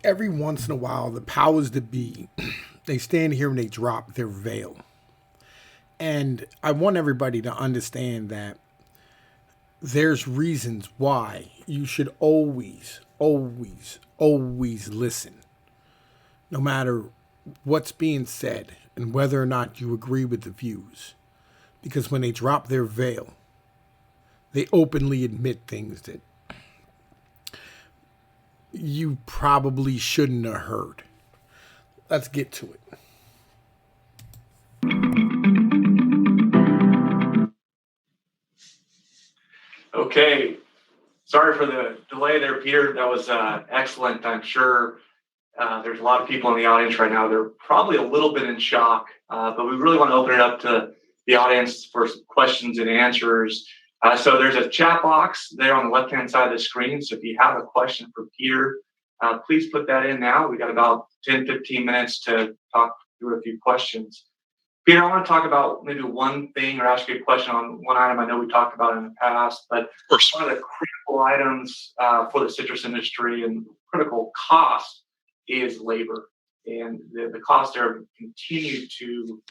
every once in a while, the powers that be, they stand here and they drop their veil. And I want everybody to understand that there's reasons why you should always, always, always listen, no matter what's being said and whether or not you agree with the views. Because when they drop their veil, they openly admit things that you probably shouldn't have heard. Let's get to it. Okay. Sorry for the delay there, Peter. That was excellent. I'm sure there's a lot of people in the audience right now. They're probably a little bit in shock, but we really want to open it up to the audience for some questions and answers. So there's a chat box there on the left-hand side of the screen. So if you have a question for Peter, please put that in now. We got about 10, 15 minutes to talk through a few questions. Peter, I want to talk about maybe one thing or ask you a question on one item I know we talked about in the past, but one of the critical items for the citrus industry and critical cost is labor. And the costs there continue to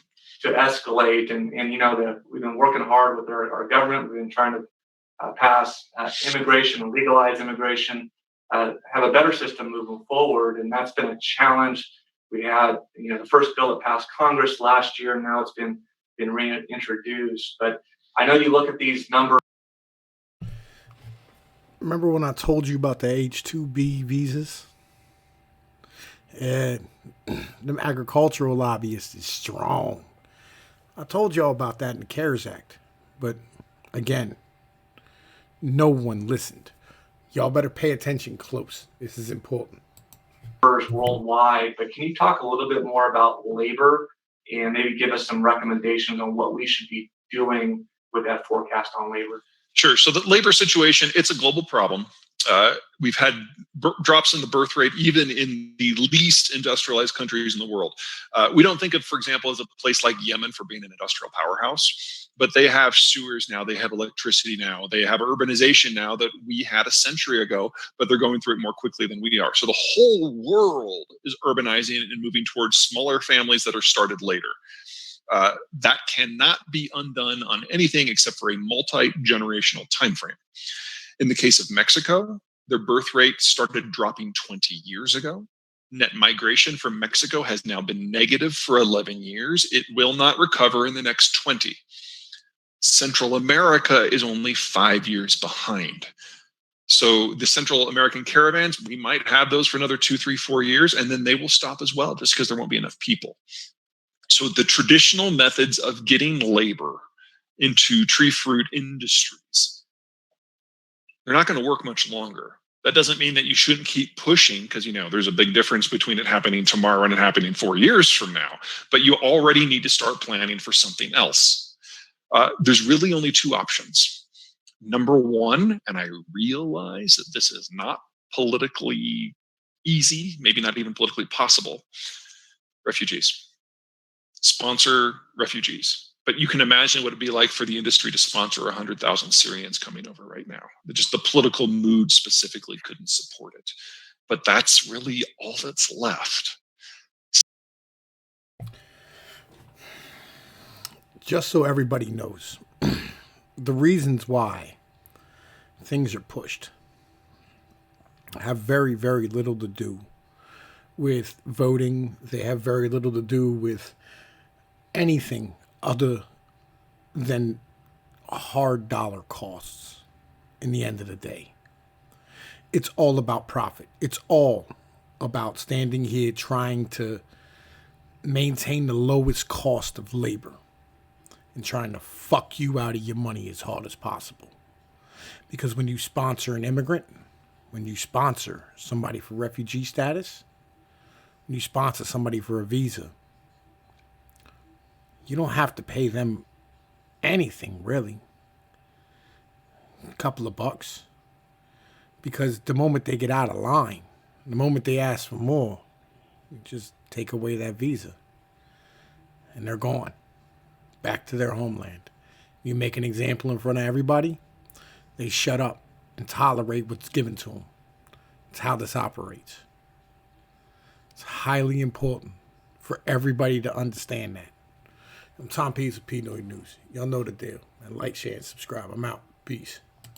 escalate. And you know, we've been working hard with our government. We've been trying to pass immigration and legalize immigration, have a better system moving forward. And that's been a challenge. We had, the first bill that passed Congress last year, and now it's been reintroduced. But I know you look at these numbers. Remember when I told you about the H-2B visas? And them agricultural lobbyists is strong. I told y'all about that in the CARES Act. But again, no one listened. Y'all better pay attention close. This is important. Worldwide, but can you talk a little bit more about labor and maybe give us some recommendations on what we should be doing with that forecast on labor? Sure. So the labor situation, it's a global problem. We've had drops in the birth rate, even in the least industrialized countries in the world. We don't think of, for example, as a place like Yemen for being an industrial powerhouse, but they have sewers now, they have electricity now, they have urbanization now that we had a century ago, but they're going through it more quickly than we are. So the whole world is urbanizing and moving towards smaller families that are started later. That cannot be undone on anything except for a multi-generational time frame. In the case of Mexico, their birth rate started dropping 20 years ago. Net migration from Mexico has now been negative for 11 years. It will not recover in the next 20. Central America is only 5 years behind. So the Central American caravans, we might have those for another 2, 3, 4 years, and then they will stop as well just because there won't be enough people. So the traditional methods of getting labor into tree fruit industries, they're not going to work much longer. That doesn't mean that you shouldn't keep pushing because, there's a big difference between it happening tomorrow and it happening 4 years from now. But you already need to start planning for something else. There's really only two options. Number one, and I realize that this is not politically easy, maybe not even politically possible, refugees. Sponsor refugees. But you can imagine what it'd be like for the industry to sponsor 100,000 Syrians coming over right now. Just the political mood specifically couldn't support it. But that's really all that's left. Just so everybody knows, the reasons why things are pushed have very, very little to do with voting. They have very little to do with anything other than hard dollar costs in the end of the day. It's all about profit. It's all about standing here trying to maintain the lowest cost of labor and trying to fuck you out of your money as hard as possible. Because when you sponsor an immigrant, when you sponsor somebody for refugee status, when you sponsor somebody for a visa, you don't have to pay them anything, really. A couple of bucks. Because the moment they get out of line, the moment they ask for more, you just take away that visa. And they're gone. Back to their homeland. You make an example in front of everybody, they shut up and tolerate what's given to them. It's how this operates. It's highly important for everybody to understand that. I'm Tom Pease of Pnoid News. Y'all know the deal. And like, share, and subscribe. I'm out. Peace.